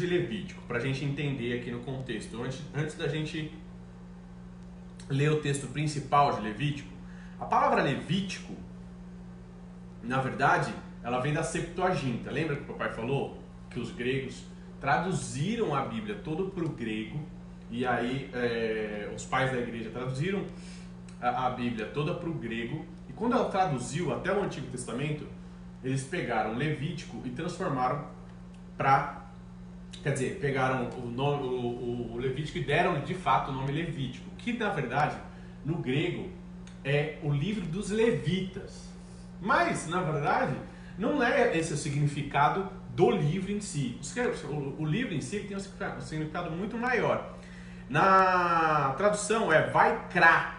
de Levítico, para a gente entender aqui no contexto, antes da gente ler o texto principal de Levítico, a palavra Levítico, na verdade, ela vem da Septuaginta. Lembra que o papai falou que os gregos traduziram a Bíblia toda para o grego, e aí os pais da igreja traduziram a Bíblia toda para o grego, e quando ela traduziu até o Antigo Testamento, eles pegaram Levítico e transformaram pegaram o Levítico e deram de fato o nome Levítico, que na verdade no grego é o livro dos levitas. Mas na verdade não é esse o significado do livro em si. O livro em si tem um significado muito maior. Na tradução é Vaikra,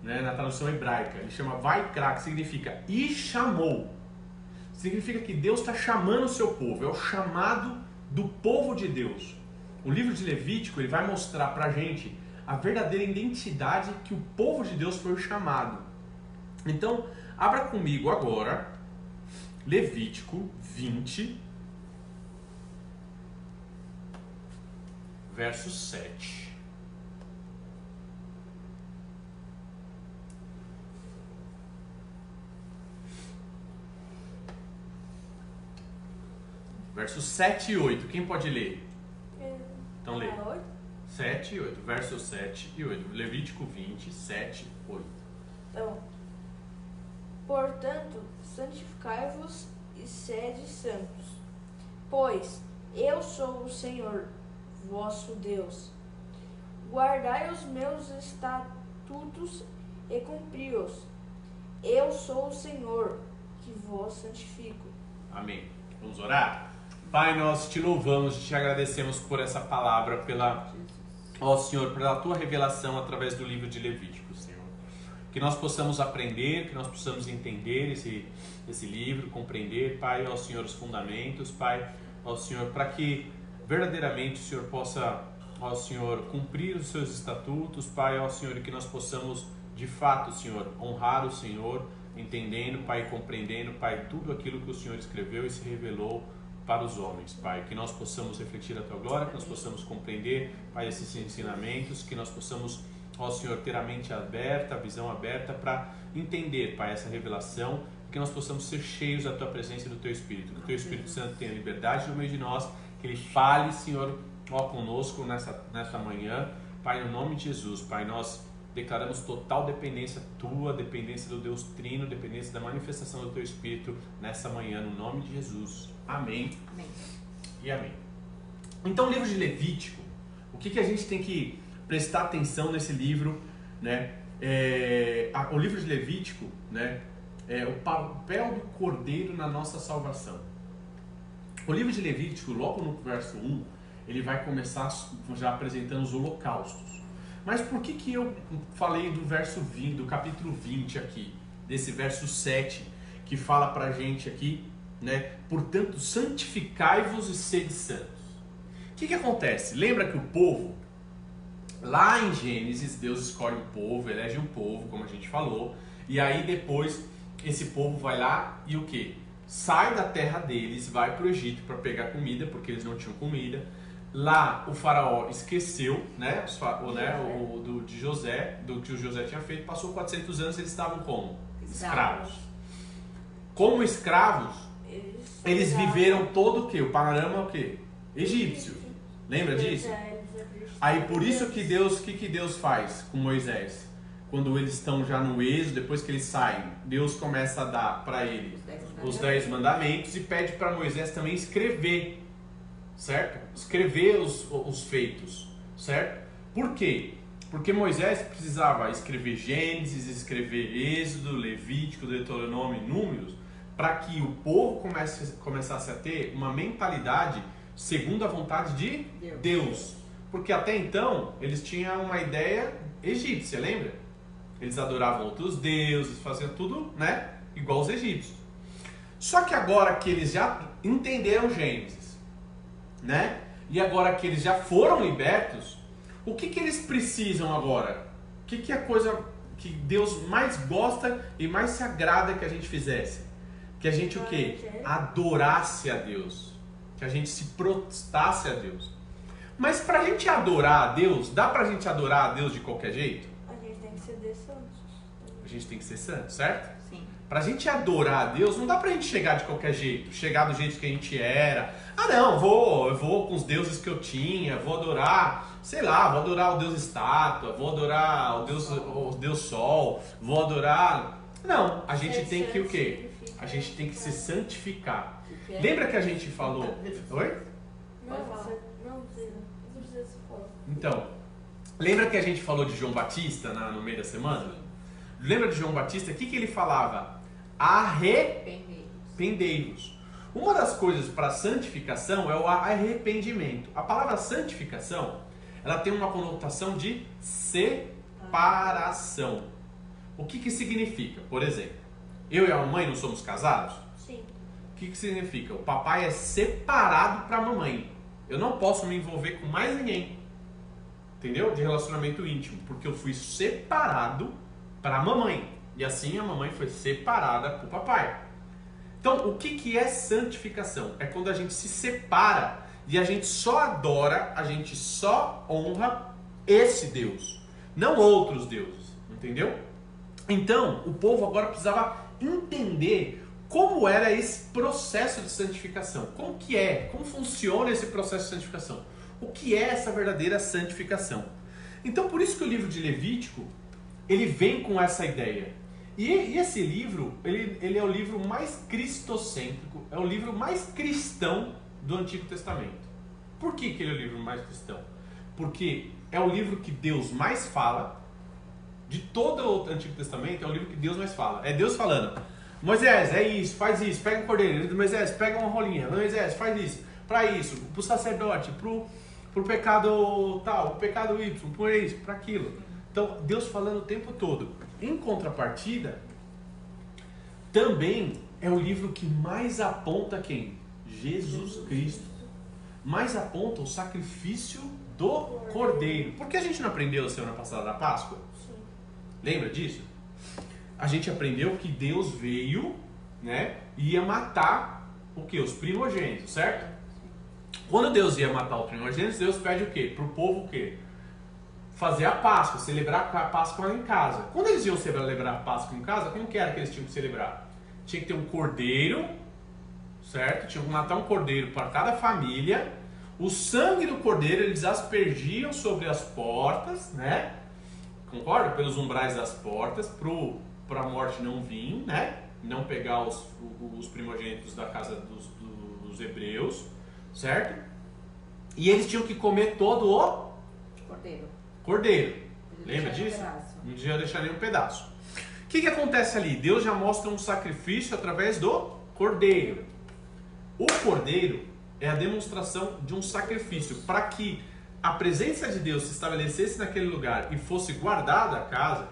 né? Na tradução hebraica ele chama Vaikra, que significa e chamou. Significa que Deus está chamando o seu povo, é o chamado do povo de Deus. O livro de Levítico ele vai mostrar para a gente a verdadeira identidade que o povo de Deus foi chamado. Então, abra comigo agora Levítico 20, verso 7. Versos 7 e 8. Quem pode ler? Então lê. 7 e 8. Versos 7 e 8. Levítico 20, 7 e 8. Então, portanto, santificai-vos e sede santos, pois eu sou o Senhor, vosso Deus. Guardai os meus estatutos e cumpri-os. Eu sou o Senhor, que vos santifico. Amém. Vamos orar? Pai, nós te louvamos e te agradecemos por essa palavra, Senhor, pela tua revelação através do livro de Levítico, Senhor. Que nós possamos aprender, que nós possamos entender esse livro, compreender, Pai, Senhor, os fundamentos, Pai, Senhor, para que verdadeiramente o Senhor possa, Senhor, cumprir os seus estatutos, Pai, Senhor, e que nós possamos, de fato, Senhor, honrar o Senhor, entendendo, Pai, compreendendo, Pai, tudo aquilo que o Senhor escreveu e se revelou para os homens, Pai, que nós possamos refletir a Tua glória, que nós possamos compreender, Pai, esses ensinamentos, que nós possamos, Senhor, ter a mente aberta, a visão aberta para entender, Pai, essa revelação, que nós possamos ser cheios da Tua presença e do Teu Espírito, que o Teu Espírito Santo tenha liberdade no meio de nós, que Ele fale, Senhor, conosco nessa manhã, Pai, no nome de Jesus, Pai, nós declaramos total dependência Tua, dependência do Deus Trino, dependência da manifestação do Teu Espírito nessa manhã, no nome de Jesus. Amém. Amém. E amém. Então, o livro de Levítico, o que a gente tem que prestar atenção nesse livro, né? O livro de Levítico, né, é o papel do cordeiro na nossa salvação. O livro de Levítico, logo no verso 1, ele vai começar já apresentando os holocaustos. Mas por que eu falei do verso 20, do capítulo 20 aqui, desse verso 7, que fala pra gente aqui, né? Portanto, santificai-vos e sede santos. O que acontece? Lembra que o povo, lá em Gênesis, Deus escolhe um povo, elege um povo, como a gente falou, e aí depois esse povo vai lá e o que? Sai da terra deles, vai para o Egito para pegar comida, porque eles não tinham comida. Lá o faraó esqueceu, né, de José, do que o José tinha feito. Passou 400 anos, eles estavam como? Escravos. Como escravos, eles viveram todo o quê? O panorama o quê? Egípcio. Lembra disso? Aí por isso que Deus, o que Deus faz com Moisés? Quando eles estão já no êxodo, depois que eles saem, Deus começa a dar para ele os 10 mandamentos e pede para Moisés também escrever, certo? Escrever os feitos, certo? Por quê? Porque Moisés precisava escrever Gênesis, escrever Êxodo, Levítico, Deuteronômio e Números, para que o povo começasse a ter uma mentalidade segundo a vontade de Deus. Porque até então eles tinham uma ideia egípcia, lembra? Eles adoravam outros deuses, faziam tudo, né, igual os egípcios. Só que agora que eles já entenderam Gênesis, né, e agora que eles já foram libertos, o que eles precisam agora? O que é a coisa que Deus mais gosta e mais se agrada que a gente fizesse? Que a gente o quê? Adorasse a Deus. que a gente se prostrasse a Deus. Mas pra gente adorar a Deus, dá pra gente adorar a Deus de qualquer jeito? A gente tem que ser de santos. A gente tem que ser santo, certo? Sim. Pra gente adorar a Deus, não dá pra gente chegar de qualquer jeito, chegar do jeito que a gente era. Ah não, eu vou com os deuses que eu tinha, vou adorar, sei lá, vou adorar o Deus estátua, vou adorar o Deus sol, vou adorar... Não, a gente tem que o quê? A gente tem que se santificar. Lembra que a gente falou... Oi? Não precisa se falar. Então, lembra que a gente falou de João Batista no meio da semana? Lembra de João Batista? O que ele falava? Arrependei-vos. Uma das coisas para santificação é o arrependimento. A palavra santificação, ela tem uma conotação de separação. O que significa? Por exemplo, eu e a mamãe não somos casados? Sim. O que significa? O papai é separado para a mamãe. Eu não posso me envolver com mais ninguém. Entendeu? De relacionamento íntimo. Porque eu fui separado para a mamãe. E assim a mamãe foi separada para o papai. Então, o que é santificação? É quando a gente se separa e a gente só adora, a gente só honra esse Deus. Não outros deuses. Entendeu? Então, o povo agora precisava entender como era esse processo de santificação. Como que é? Como funciona esse processo de santificação? O que é essa verdadeira santificação? Então, por isso que o livro de Levítico, ele vem com essa ideia. E esse livro, ele é o livro mais cristocêntrico, é o livro mais cristão do Antigo Testamento. Por que ele é o livro mais cristão? Porque é o livro que Deus mais fala. De todo o Antigo Testamento, é o livro que Deus mais fala. É Deus falando: Moisés, é isso, faz isso, pega um cordeiro. Moisés, pega uma rolinha. Moisés, faz isso, para isso, pro sacerdote, pro pecado tal, pro pecado Y, por isso, para aquilo. Então, Deus falando o tempo todo. Em contrapartida, também é o livro que mais aponta quem? Jesus Cristo. Mais aponta o sacrifício do cordeiro. Por que a gente não aprendeu a semana passada da Páscoa? Lembra disso? A gente aprendeu que Deus veio, né, e ia matar o quê? Os primogênitos, certo? Quando Deus ia matar os primogênitos, Deus pede o quê? Para o povo o quê? Fazer a Páscoa, celebrar a Páscoa em casa. Quando eles iam celebrar a Páscoa em casa, como que era que eles tinham que celebrar? Tinha que ter um cordeiro, certo? Tinha que matar um cordeiro para cada família. O sangue do cordeiro eles aspergiam sobre as portas, né? Concorda? Pelos umbrais das portas, para a morte não vir, né? Não pegar os primogênitos da casa dos hebreus, certo? E eles tinham que comer todo o cordeiro. Lembra disso? Não devia deixar nenhum pedaço. O que acontece ali? Deus já mostra um sacrifício através do cordeiro. O cordeiro é a demonstração de um sacrifício para que a presença de Deus se estabelecesse naquele lugar e fosse guardada a casa.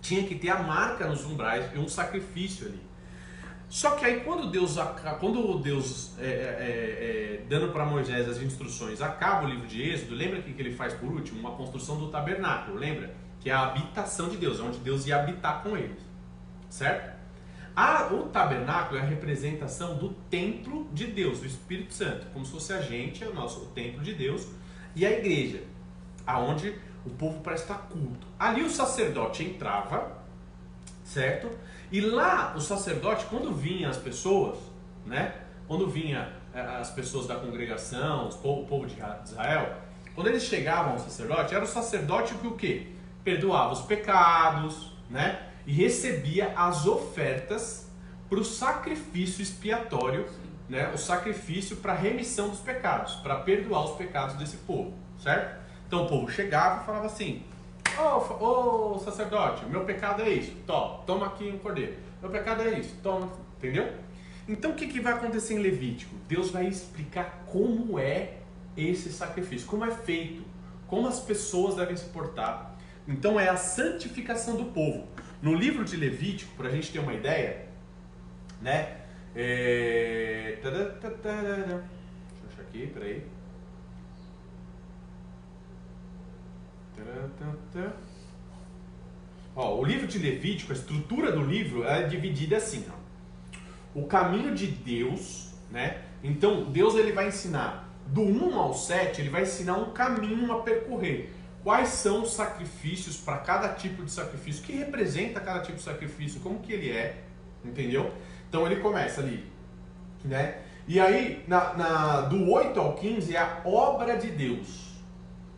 Tinha que ter a marca nos umbrais e um sacrifício ali. Só que aí quando Deus dando para Moisés as instruções, acaba o livro de Êxodo, lembra que ele faz por último? Uma construção do tabernáculo, lembra? Que é a habitação de Deus, onde Deus ia habitar com eles, certo? O tabernáculo é a representação do templo de Deus, do Espírito Santo, como se fosse a gente, o templo de Deus, e a igreja, aonde o povo presta culto. Ali o sacerdote entrava, certo? E lá o sacerdote, quando vinha as pessoas, né? Quando vinha as pessoas da congregação, o povo de Israel, quando eles chegavam ao sacerdote, era o sacerdote que o quê? Perdoava os pecados, né? E recebia as ofertas para o sacrifício expiatório, né? O sacrifício para remissão dos pecados, para perdoar os pecados desse povo, certo? Então o povo chegava e falava assim: ô sacerdote, meu pecado é isso, toma aqui um cordeiro, meu pecado é isso, toma, entendeu? Então o que vai acontecer em Levítico? Deus vai explicar como é esse sacrifício, como é feito, como as pessoas devem se portar. Então é a santificação do povo. No livro de Levítico, para a gente ter uma ideia, né? Deixa eu achar aqui, peraí. O livro de Levítico, a estrutura do livro é dividida assim, ó. O caminho de Deus, né? Então, Deus ele vai ensinar, do 1 ao 7, ele vai ensinar um caminho a percorrer. Quais são os sacrifícios para cada tipo de sacrifício, o que representa cada tipo de sacrifício, como que ele é, entendeu? Então ele começa ali, né? E aí, do 8 ao 15 é a obra de Deus,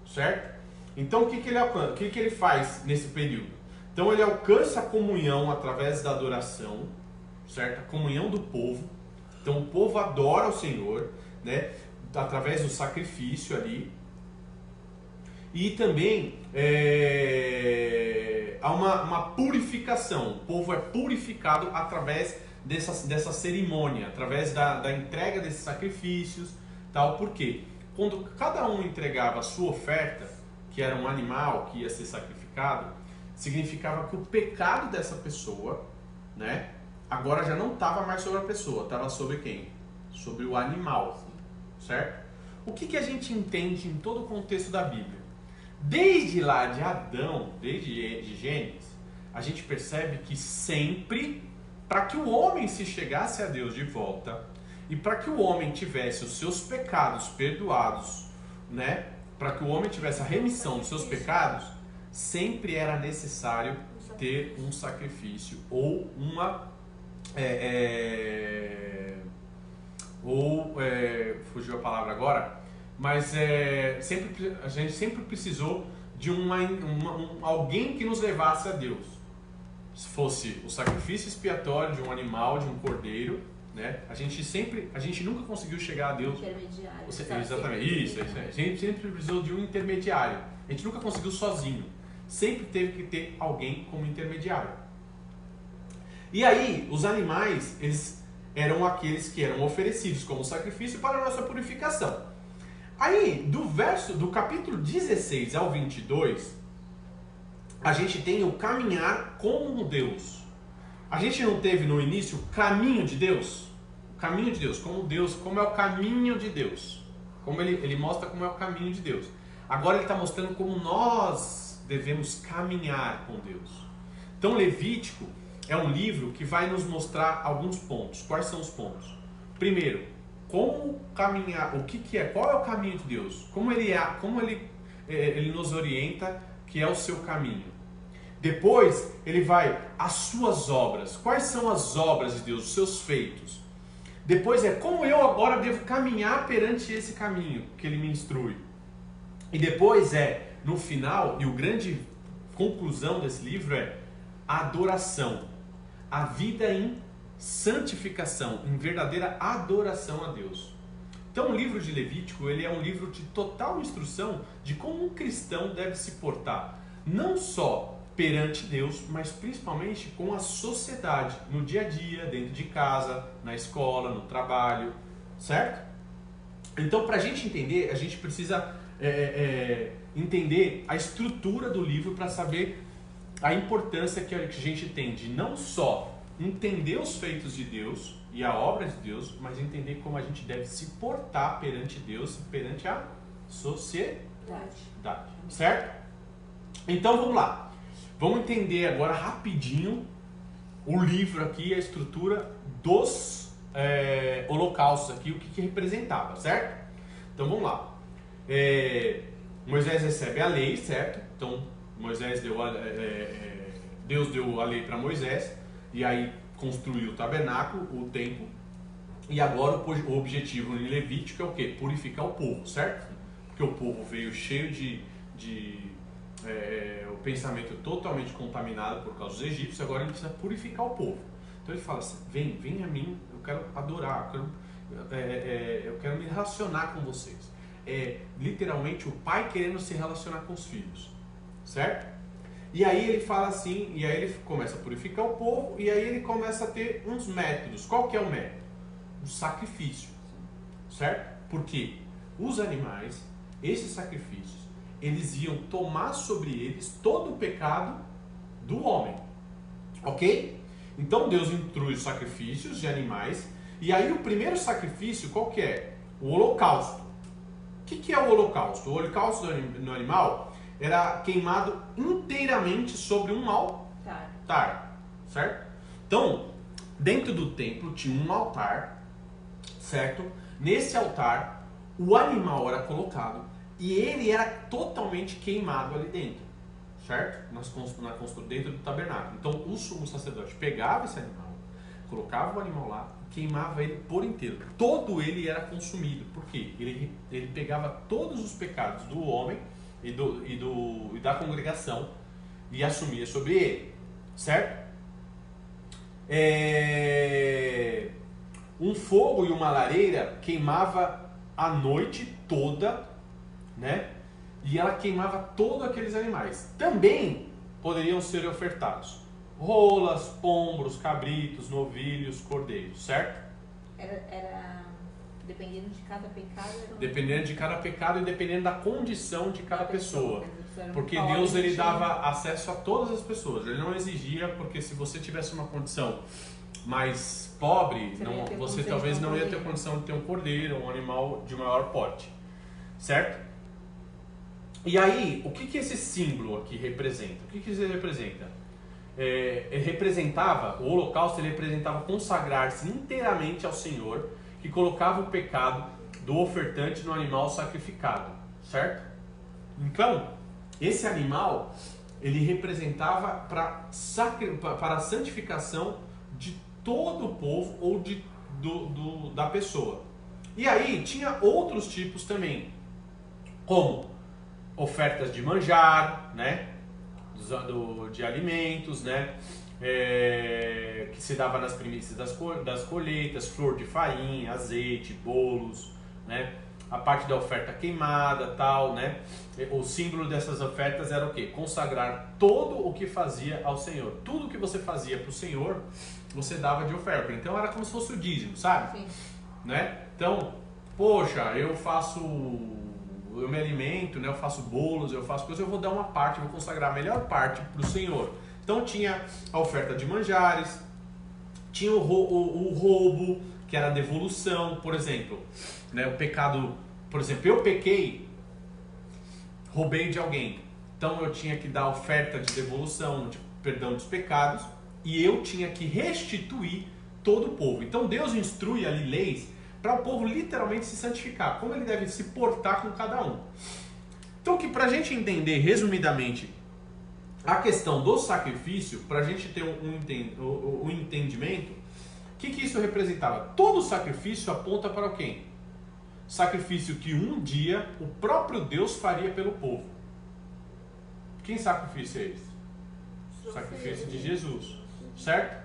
certo? Então o que ele faz nesse período? Então ele alcança a comunhão através da adoração, certo? A comunhão do povo. Então o povo adora o Senhor, né? Através do sacrifício ali. E também há uma purificação. O povo é purificado através dessa cerimônia, através da entrega desses sacrifícios, tal. Por quê? Quando cada um entregava a sua oferta, que era um animal que ia ser sacrificado, significava que o pecado dessa pessoa, né, agora já não estava mais sobre a pessoa, estava sobre quem? Sobre o animal, certo? O que a gente entende em todo o contexto da Bíblia? Desde lá de Adão, desde Gênesis, a gente percebe que sempre, para que o homem se chegasse a Deus de volta, e para que o homem tivesse os seus pecados perdoados, né, para que o homem tivesse a remissão dos seus pecados, sempre era necessário ter um sacrifício ou fugiu a palavra agora, mas a gente sempre precisou de alguém que nos levasse a Deus. Se fosse o sacrifício expiatório de um animal, de um cordeiro, né? A gente nunca conseguiu chegar a Deus. Intermediário. Exatamente, isso. A gente sempre precisou de um intermediário. A gente nunca conseguiu sozinho. Sempre teve que ter alguém como intermediário. E aí, os animais, eles eram aqueles que eram oferecidos como sacrifício para a nossa purificação. Aí, do capítulo 16 ao 22, a gente tem o caminhar com Deus. A gente não teve no início o caminho de Deus? O caminho de Deus, como é o caminho de Deus. Como ele mostra como é o caminho de Deus. Agora ele está mostrando como nós devemos caminhar com Deus. Então Levítico é um livro que vai nos mostrar alguns pontos. Quais são os pontos? Primeiro, como caminhar, qual é o caminho de Deus? Como ele nos orienta que é o seu caminho. Depois ele vai as suas obras. Quais são as obras de Deus, os seus feitos? Depois como eu agora devo caminhar perante esse caminho que ele me instrui. E depois no final, e o grande conclusão desse livro a adoração. A vida em santificação, em verdadeira adoração a Deus. Então o livro de Levítico, ele é um livro de total instrução de como um cristão deve se portar, não só perante Deus, mas principalmente com a sociedade, no dia a dia, dentro de casa, na escola, no trabalho, certo? Então, para a gente entender, a gente precisa entender a estrutura do livro para saber a importância que a gente tem de não só entender os feitos de Deus e a obra de Deus, mas entender como a gente deve se portar perante Deus e perante a sociedade, certo? Então vamos lá. Vamos entender agora rapidinho o livro aqui, a estrutura dos holocaustos aqui, o que representava, certo? Então vamos lá. Moisés recebe a lei, certo? Então Deus deu a lei para Moisés e aí construiu o tabernáculo, o templo. E agora o objetivo em Levítico é o quê? Purificar o povo, certo? Porque o povo veio cheio o pensamento totalmente contaminado por causa dos egípcios, agora ele precisa purificar o povo. Então ele fala assim, vem a mim, eu quero adorar, eu quero me relacionar com vocês. Literalmente o pai querendo se relacionar com os filhos, certo? E aí ele fala assim, e aí ele começa a purificar o povo, e aí ele começa a ter uns métodos. Qual que é o método? O sacrifício, certo? Porque os animais, esses sacrifícios, eles iam tomar sobre eles todo o pecado do homem, ok? Então Deus instrui os sacrifícios de animais, e aí o primeiro sacrifício, qual que é? O holocausto. O que é o holocausto? O holocausto do animal era queimado inteiramente sobre um altar, certo? Então, dentro do templo tinha um altar, certo? Nesse altar, o animal era colocado e ele era totalmente queimado ali dentro, certo? Dentro do tabernáculo. Então o sumo sacerdote pegava esse animal, colocava o animal lá, queimava ele por inteiro. Todo ele era consumido. Por quê? Ele pegava todos os pecados do homem e da congregação e assumia sobre ele, certo? Um fogo e uma lareira queimava a noite toda, né? E ela queimava todos aqueles animais. Também poderiam ser ofertados rolas, pombros, cabritos, novilhos, cordeiros, certo? Era dependendo de cada pecado. Dependendo de cada pecado e dependendo da condição de cada pessoa. Porque Deus ele dava acesso a todas as pessoas. Ele não exigia, porque se você tivesse uma condição mais pobre, você talvez não ia ter condição de ter um cordeiro, um animal de maior porte, certo? E aí, o que esse símbolo aqui representa? O que ele representa? Ele representava, o holocausto ele representava consagrar-se inteiramente ao Senhor, que colocava o pecado do ofertante no animal sacrificado, certo? Então, esse animal, ele representava para a santificação de todo o povo ou da pessoa. E aí, tinha outros tipos também, como ofertas de manjar, né? De alimentos, né? Que se dava nas primícias das colheitas, flor de farinha, azeite, bolos, né? A parte da oferta queimada, tal, né? O símbolo dessas ofertas era o quê? Consagrar todo o que fazia ao Senhor. Tudo que você fazia para o Senhor, você dava de oferta. Então era como se fosse o dízimo, sabe? Sim. Né? Então, poxa, eu me alimento, né? Eu faço bolos, eu faço coisas, eu vou dar uma parte, vou consagrar a melhor parte para o Senhor. Então tinha a oferta de manjares, tinha o roubo, que era a devolução, por exemplo, né? O pecado, por exemplo, eu pequei, roubei de alguém, então eu tinha que dar oferta de devolução, de perdão dos pecados, e eu tinha que restituir todo o povo. Então Deus instrui ali leis para o povo literalmente se santificar, como ele deve se portar com cada um. Então, que para a gente entender resumidamente a questão do sacrifício, para a gente ter um entendimento, o que isso representava? Todo sacrifício aponta para quem? Sacrifício que um dia o próprio Deus faria pelo povo. Que sacrifício é esse? O sacrifício de Jesus, certo?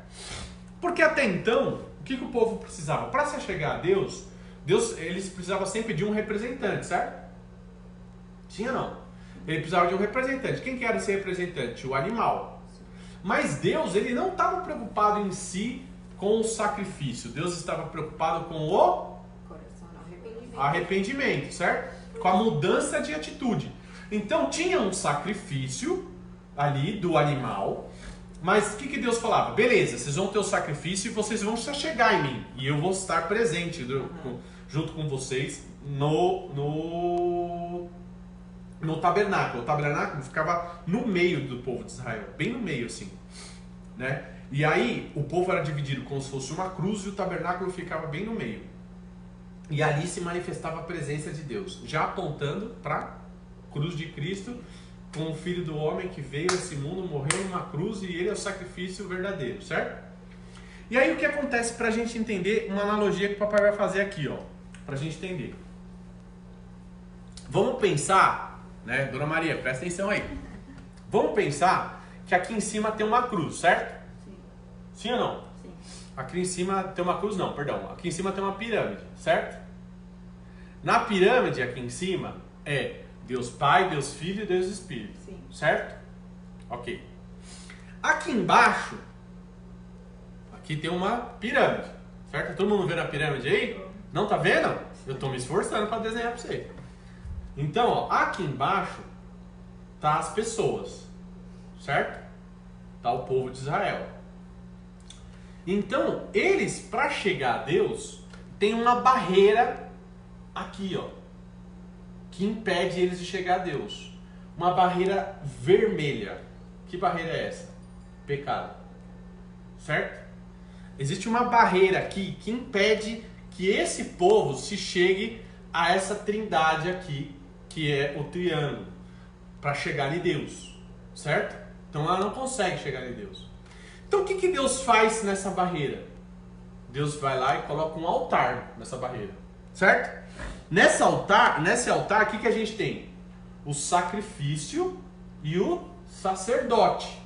Porque até então, o que o povo precisava? Para se chegar a Deus, eles precisavam sempre de um representante, certo? Sim ou não? Ele precisava de um representante. Quem que era esse representante? O animal. Mas Deus, ele não estava preocupado em si com o sacrifício. Deus estava preocupado com o arrependimento, certo? Com a mudança de atitude. Então tinha um sacrifício ali do animal. Mas o que Deus falava? Beleza, vocês vão ter o sacrifício e vocês vão se chegar em mim. E eu vou estar presente junto com vocês no tabernáculo. O tabernáculo ficava no meio do povo de Israel. Bem no meio, assim. Né? E aí o povo era dividido como se fosse uma cruz e o tabernáculo ficava bem no meio. E ali se manifestava a presença de Deus. Já apontando para a cruz de Cristo, com o Filho do Homem que veio a esse mundo, morreu numa cruz e ele é o sacrifício verdadeiro, certo? E aí o que acontece para a gente entender uma analogia que o papai vai fazer aqui, ó, para a gente entender. Vamos pensar, né, Dona Maria, presta atenção aí. Vamos pensar que aqui em cima tem uma cruz, certo? Sim. Sim ou não? Sim. Aqui em cima tem uma cruz, não, perdão. Aqui em cima tem uma pirâmide, certo? Na pirâmide aqui em cima é Deus Pai, Deus Filho e Deus Espírito. Sim. Certo? Ok. Aqui embaixo, aqui tem uma pirâmide. Certo? Tá todo mundo vendo a pirâmide aí? Não tá vendo? Eu tô me esforçando para desenhar para você. Então, ó, aqui embaixo tá as pessoas. Certo? Tá o povo de Israel. Então, eles, para chegar a Deus, tem uma barreira aqui, ó, que impede eles de chegar a Deus. Uma barreira vermelha. Que barreira é essa? Pecado. Certo? Existe uma barreira aqui que impede que esse povo se chegue a essa trindade aqui, que é o triângulo, para chegar em Deus, certo? Então ela não consegue chegar em Deus. Então o que Deus faz nessa barreira? Deus vai lá e coloca um altar nessa barreira, certo? Nesse altar, o que a gente tem? O sacrifício e o sacerdote.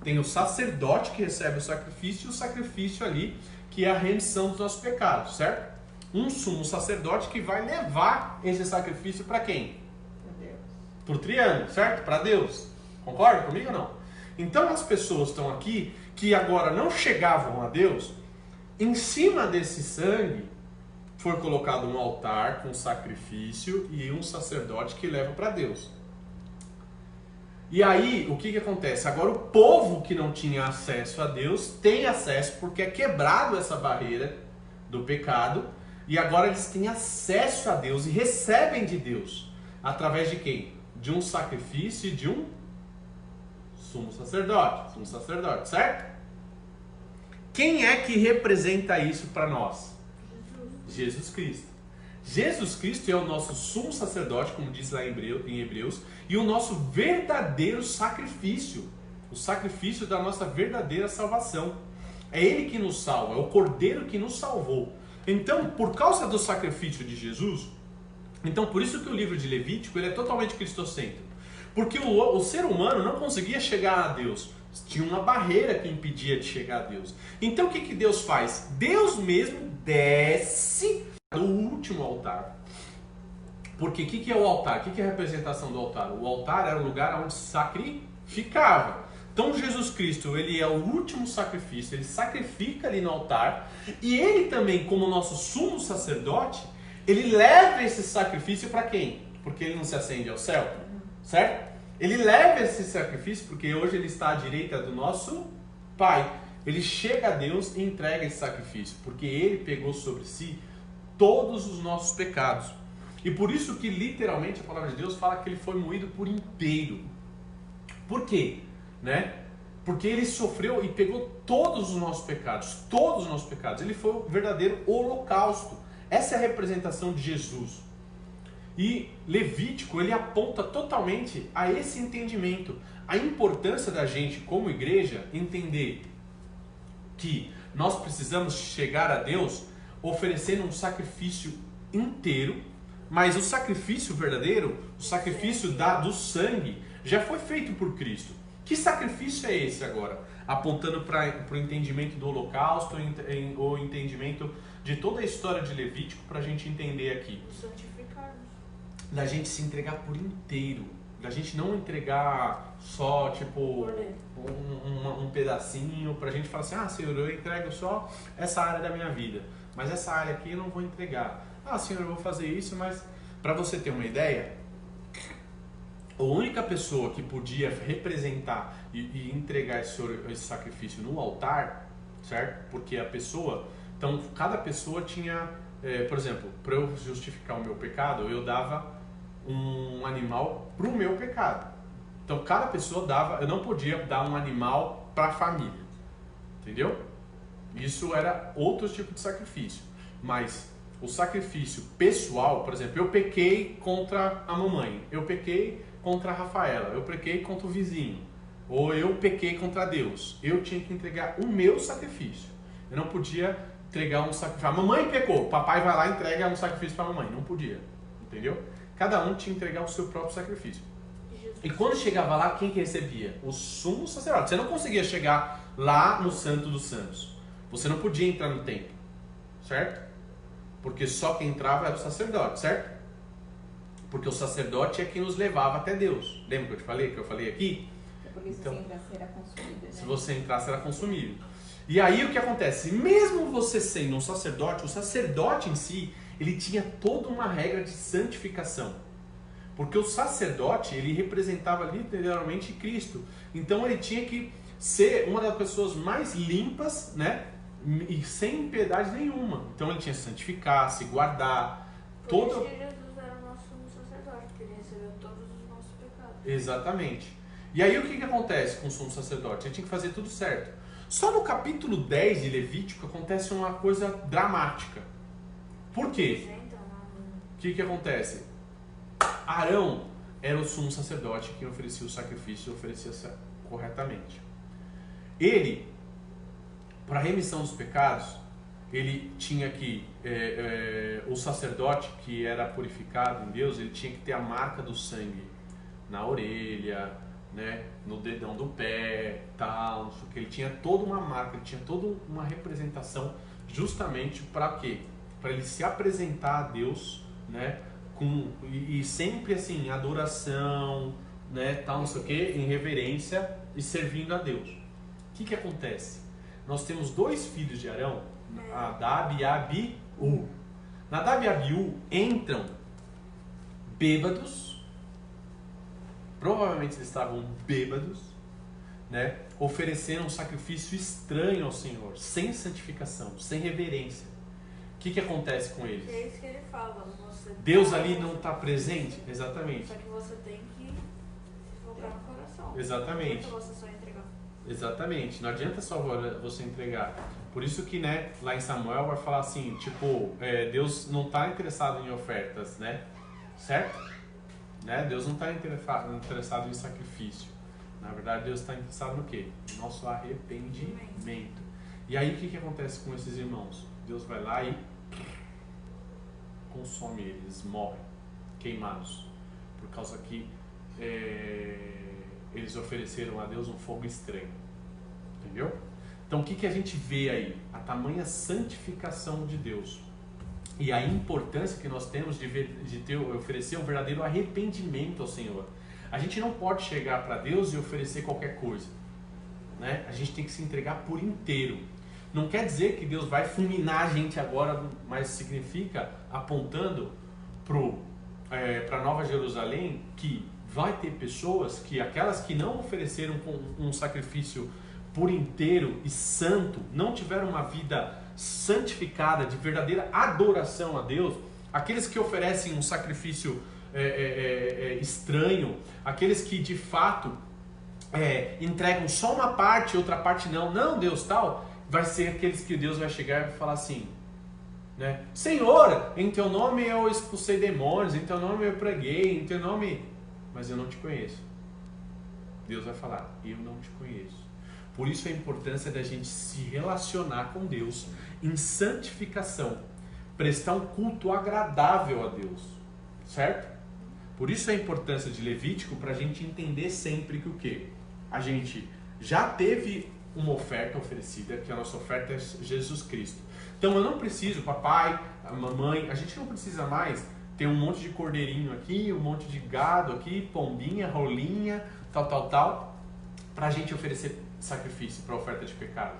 Tem o sacerdote que recebe o sacrifício e o sacrifício ali, que é a remissão dos nossos pecados, certo? Um sumo sacerdote que vai levar esse sacrifício para quem? Para Deus. Para o triângulo, certo? Para Deus. Concorda comigo ou não? Então as pessoas estão aqui que agora não chegavam a Deus. Em cima desse sangue foi colocado um altar com sacrifício e um sacerdote que leva para Deus. E aí, o que acontece? Agora o povo que não tinha acesso a Deus tem acesso porque é quebrado essa barreira do pecado e agora eles têm acesso a Deus e recebem de Deus. Através de quem? De um sacrifício e de um sumo sacerdote, certo? Quem é que representa isso para nós? Jesus Cristo. Jesus Cristo é o nosso sumo sacerdote, como diz lá em Hebreus, e o nosso verdadeiro sacrifício, o sacrifício da nossa verdadeira salvação. É Ele que nos salva, é o Cordeiro que nos salvou. Então, por causa do sacrifício de Jesus, então por isso que o livro de Levítico ele é totalmente cristocêntrico. Porque o ser humano não conseguia chegar a Deus. Tinha uma barreira que impedia de chegar a Deus. Então o que Deus faz? Deus mesmo desce do último altar. Porque o que é o altar? O que é a representação do altar? O altar era o lugar onde se sacrificava. Então Jesus Cristo, ele é o último sacrifício, ele sacrifica ali no altar. E ele também, como nosso sumo sacerdote, ele leva esse sacrifício para quem? Porque ele não se ascende ao céu, certo? Ele leva esse sacrifício porque hoje ele está à direita do nosso Pai. Ele chega a Deus e entrega esse sacrifício, porque ele pegou sobre si todos os nossos pecados. E por isso que literalmente a palavra de Deus fala que ele foi moído por inteiro. Por quê? Porque ele sofreu e pegou todos os nossos pecados. Todos os nossos pecados. Ele foi o verdadeiro holocausto. Essa é a representação de Jesus. E Levítico, ele aponta totalmente a esse entendimento. A importância da gente, como igreja, entender que nós precisamos chegar a Deus oferecendo um sacrifício inteiro, mas o sacrifício verdadeiro, o sacrifício do sangue, já foi feito por Cristo. Que sacrifício é esse agora? Apontando para o entendimento do holocausto, o entendimento de toda a história de Levítico, para a gente entender aqui. Da gente se entregar por inteiro, da gente não entregar só tipo um pedacinho, pra gente falar assim, Senhor, eu entrego só essa área da minha vida, mas essa área aqui eu não vou entregar. Senhor, eu vou fazer isso, mas pra você ter uma ideia, a única pessoa que podia representar e entregar esse sacrifício no altar, certo? Porque a pessoa, então cada pessoa tinha, por exemplo, para eu justificar o meu pecado, eu dava um animal para o meu pecado. Então cada pessoa dava, eu não podia dar um animal para a família, entendeu? Isso era outro tipo de sacrifício. Mas o sacrifício pessoal, por exemplo, eu pequei contra a mamãe, eu pequei contra a Rafaela, eu pequei contra o vizinho, ou eu pequei contra Deus, eu tinha que entregar o meu sacrifício. Eu não podia entregar um sacrifício. A mamãe pecou, o papai vai lá e entrega um sacrifício para a mamãe. Não podia, entendeu? Cada um tinha que entregar o seu próprio sacrifício. E quando chegava lá, quem que recebia? O sumo sacerdote. Você não conseguia chegar lá no Santo dos Santos. Você não podia entrar no templo, certo? Porque só quem entrava era o sacerdote, certo? Porque o sacerdote é quem nos levava até Deus. Lembra que eu te falei, que eu falei aqui? Porque se você entrasse, era consumível, né? Se você entrasse, era consumível. E aí o que acontece? Mesmo você sendo um sacerdote, o sacerdote em si, ele tinha toda uma regra de santificação. Porque o sacerdote, ele representava literalmente Cristo. Então ele tinha que ser uma das pessoas mais limpas, e sem impiedade nenhuma. Então ele tinha que santificar, se guardar. Por isso que Jesus era o nosso sumo sacerdote, porque ele recebeu todos os nossos pecados. Exatamente. E aí o que acontece com o sumo sacerdote? Ele tinha que fazer tudo certo. Só no capítulo 10 de Levítico acontece uma coisa dramática. Por quê? Representam, O que acontece? Arão era o sumo sacerdote que oferecia o sacrifício e oferecia corretamente. Ele, para a remissão dos pecados, ele tinha que, o sacerdote que era purificado em Deus, ele tinha que ter a marca do sangue na orelha, né, no dedão do pé, tal, não sei o que. Ele tinha toda uma marca, ele tinha toda uma representação justamente para quê? Para ele se apresentar a Deus, né, e sempre assim, adoração, né, tal, não sei o que, em reverência e servindo a Deus. O que acontece? Nós temos dois filhos de Arão, Nadab e Abiú. Nadab e Abiú entram bêbados, provavelmente eles estavam bêbados, né, ofereceram um sacrifício estranho ao Senhor, sem santificação, sem reverência. O que acontece com eles? É isso que ele fala. Deus ali não está presente? Exatamente. Só que você tem que se focar no coração. Exatamente. Não adianta você só entregar. Exatamente. Não adianta só você entregar. Por isso que, né, lá em Samuel vai falar assim, tipo, Deus não está interessado em ofertas, né? Certo? Né? Deus não está interessado em sacrifício. Na verdade, Deus está interessado no quê? No nosso arrependimento. E aí, o que acontece com esses irmãos? Deus vai lá e consome eles, morrem, queimados, por causa que eles ofereceram a Deus um fogo estranho. Entendeu? Então, o que a gente vê aí? A tamanha santificação de Deus e a importância que nós temos de oferecer um verdadeiro arrependimento ao Senhor. A gente não pode chegar para Deus e oferecer qualquer coisa, né? A gente tem que se entregar por inteiro. Não quer dizer que Deus vai fulminar a gente agora, mas significa, apontando para Nova Jerusalém, que vai ter pessoas que, aquelas que não ofereceram um sacrifício por inteiro e santo, não tiveram uma vida santificada, de verdadeira adoração a Deus, aqueles que oferecem um sacrifício estranho, aqueles que de fato entregam só uma parte, outra parte não, Deus tal, vai ser aqueles que Deus vai chegar e falar assim, né? Senhor, em teu nome eu expulsei demônios, em teu nome eu preguei, em teu nome, mas eu não te conheço. Deus vai falar, eu não te conheço. Por isso a importância da gente se relacionar com Deus em santificação, prestar um culto agradável a Deus, certo? Por isso a importância de Levítico, para a gente entender sempre que o quê? A gente já teve uma oferta oferecida, que a nossa oferta é Jesus Cristo. Então eu não preciso, papai, a mamãe, a gente não precisa mais ter um monte de cordeirinho aqui, um monte de gado aqui, pombinha, rolinha, tal, para a gente oferecer sacrifício para oferta de pecado,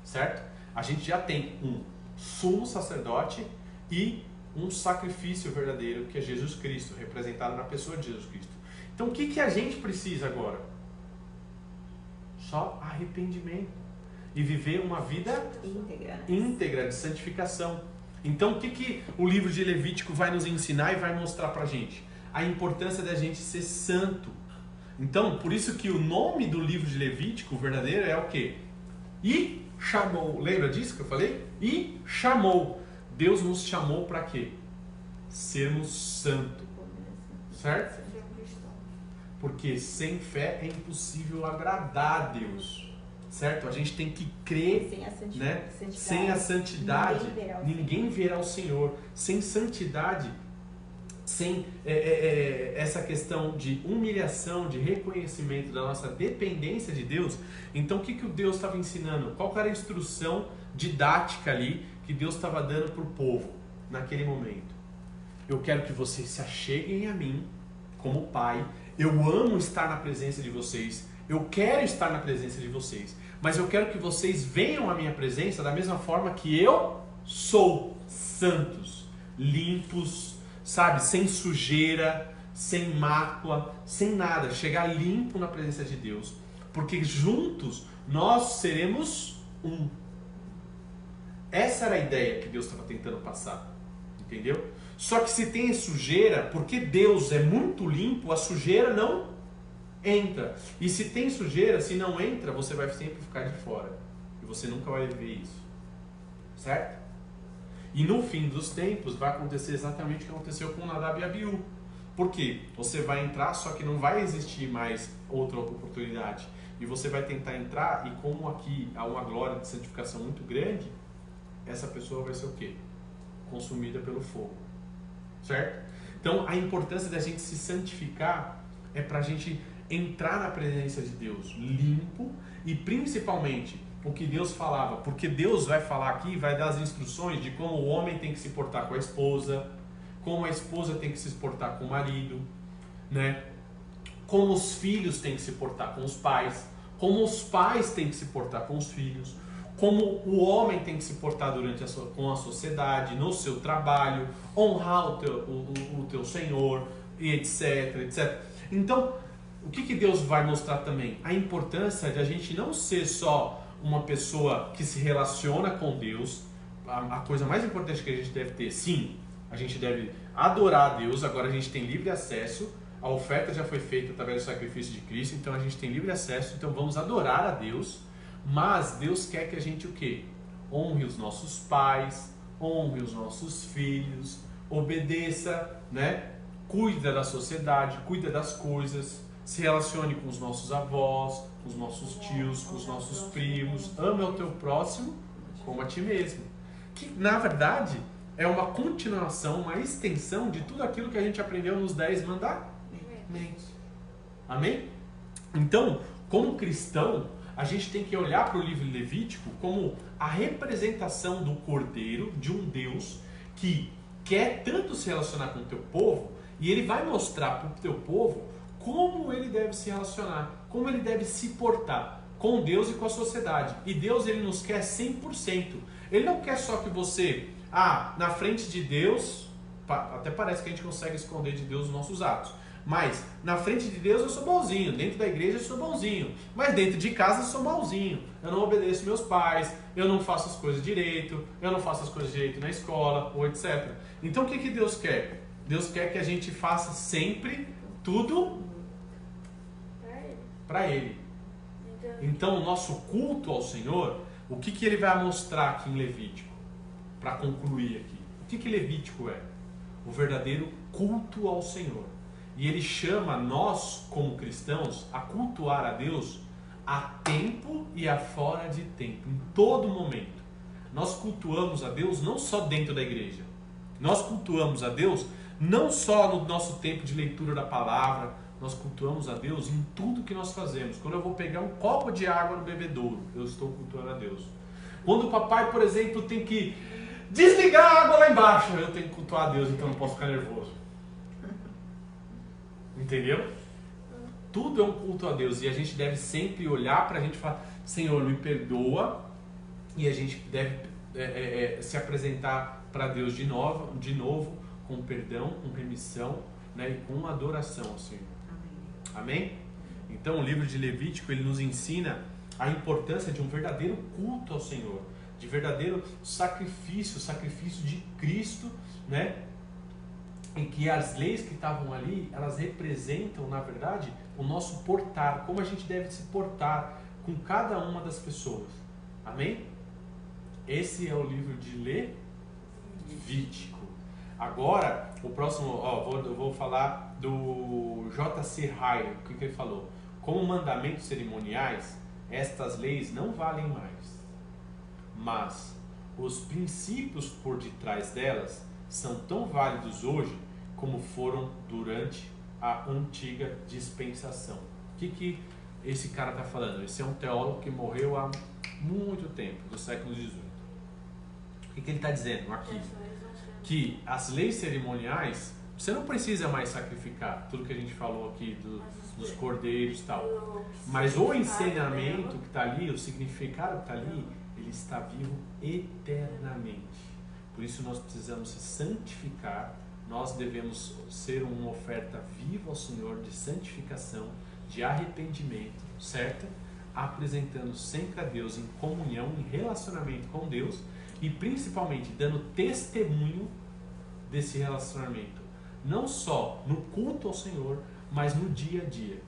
certo? A gente já tem um sumo sacerdote e um sacrifício verdadeiro, que é Jesus Cristo, representado na pessoa de Jesus Cristo. Então o que a gente precisa agora? Só arrependimento e viver uma vida íntegra de santificação. Então o que o livro de Levítico vai nos ensinar e vai mostrar pra gente? A importância da gente ser santo. Então, por isso que o nome do livro de Levítico, o verdadeiro, é o quê? E chamou. Lembra disso que eu falei? E chamou. Deus nos chamou para quê? Sermos santos. Certo? Porque sem fé é impossível agradar a Deus. Certo? A gente tem que crer, né? Sem a santidade, ninguém verá o Senhor. Sem santidade, sem essa questão de humilhação, de reconhecimento da nossa dependência de Deus. Então o que o Deus estava ensinando? Qual era a instrução didática ali que Deus estava dando para o povo naquele momento? Eu quero que vocês se acheguem a mim como Pai. Eu amo estar na presença de vocês. Eu quero estar na presença de vocês. Mas eu quero que vocês venham à minha presença da mesma forma que eu sou. Santos, limpos, sabe? Sem sujeira, sem mácula, sem nada. Chegar limpo na presença de Deus. Porque juntos nós seremos um. Essa era a ideia que Deus estava tentando passar. Entendeu? Só que se tem sujeira, porque Deus é muito limpo, a sujeira não entra. E se tem sujeira, se não entra, você vai sempre ficar de fora. E você nunca vai ver isso. Certo? E no fim dos tempos vai acontecer exatamente o que aconteceu com Nadab e Abiú. Por quê? Você vai entrar, só que não vai existir mais outra oportunidade. E você vai tentar entrar, e como aqui há uma glória de santificação muito grande, essa pessoa vai ser o quê? Consumida pelo fogo. Certo? Então a importância da gente se santificar é para a gente entrar na presença de Deus limpo, e principalmente o que Deus falava, porque Deus vai falar aqui, vai dar as instruções de como o homem tem que se portar com a esposa, como a esposa tem que se portar com o marido, né? Como os filhos têm que se portar com os pais, como os pais têm que se portar com os filhos, como o homem tem que se portar com a sociedade, no seu trabalho, honrar o teu Senhor, e etc, etc. Então, o que Deus vai mostrar também? A importância de a gente não ser só uma pessoa que se relaciona com Deus. A coisa mais importante que a gente deve ter, sim, a gente deve adorar a Deus. Agora a gente tem livre acesso, a oferta já foi feita através do sacrifício de Cristo, então a gente tem livre acesso, então vamos adorar a Deus. Mas Deus quer que a gente o quê? Honre os nossos pais, honre os nossos filhos, obedeça, né? Cuida da sociedade, cuida das coisas, se relacione com os nossos avós, com os nossos tios, com os nossos primos, ame ao teu próximo como a ti mesmo. Que na verdade é uma continuação, uma extensão de tudo aquilo que a gente aprendeu nos 10 mandamentos. Amém? Então, como cristão, a gente tem que olhar para o livro Levítico como a representação do Cordeiro, de um Deus que quer tanto se relacionar com o teu povo, e ele vai mostrar para o teu povo como ele deve se relacionar, como ele deve se portar com Deus e com a sociedade. E Deus, ele nos quer 100%. Ele não quer só que você, na frente de Deus, até parece que a gente consegue esconder de Deus os nossos atos, mas na frente de Deus eu sou bonzinho, dentro da igreja eu sou bonzinho, mas dentro de casa eu sou malzinho. Eu não obedeço meus pais, eu não faço as coisas direito, eu não faço as coisas direito na escola, ou etc. Então o que Deus quer? Deus quer que a gente faça sempre tudo para Ele. Então o nosso culto ao Senhor, o que Ele vai mostrar aqui em Levítico? Para concluir aqui, o que Levítico é? O verdadeiro culto ao Senhor. E Ele chama nós, como cristãos, a cultuar a Deus a tempo e a fora de tempo, em todo momento. Nós cultuamos a Deus não só dentro da igreja. Nós cultuamos a Deus não só no nosso tempo de leitura da palavra. Nós cultuamos a Deus em tudo que nós fazemos. Quando eu vou pegar um copo de água no bebedouro, eu estou cultuando a Deus. Quando o papai, por exemplo, tem que desligar a água lá embaixo, eu tenho que cultuar a Deus, então eu não posso ficar nervoso. Entendeu? Tudo é um culto a Deus, e a gente deve sempre olhar para a gente e falar: Senhor, me perdoa. E a gente deve se apresentar para Deus de novo, com perdão, com remissão, né, e com adoração ao Senhor. Amém? Então o livro de Levítico, ele nos ensina a importância de um verdadeiro culto ao Senhor, de verdadeiro sacrifício de Cristo, né? Em que as leis que estavam ali, elas representam, na verdade, o nosso portar, como a gente deve se portar com cada uma das pessoas. Amém? Esse é o livro de Levítico. Agora, o próximo, eu vou falar do J.C. Ryle. O que ele falou? Como mandamentos cerimoniais, estas leis não valem mais, mas os princípios por detrás delas são tão válidos hoje como foram durante a antiga dispensação. O que esse cara está falando? Esse é um teólogo que morreu há muito tempo, do século XVIII. O que ele está dizendo aqui? Que as leis cerimoniais, você não precisa mais sacrificar tudo que a gente falou aqui dos cordeiros e tal. Mas o ensinamento que está ali, o significado que está ali, ele está vivo eternamente. Por isso nós precisamos se santificar, nós devemos ser uma oferta viva ao Senhor de santificação, de arrependimento, certo? Apresentando sempre a Deus em comunhão, em relacionamento com Deus e principalmente dando testemunho desse relacionamento. Não só no culto ao Senhor, mas no dia a dia.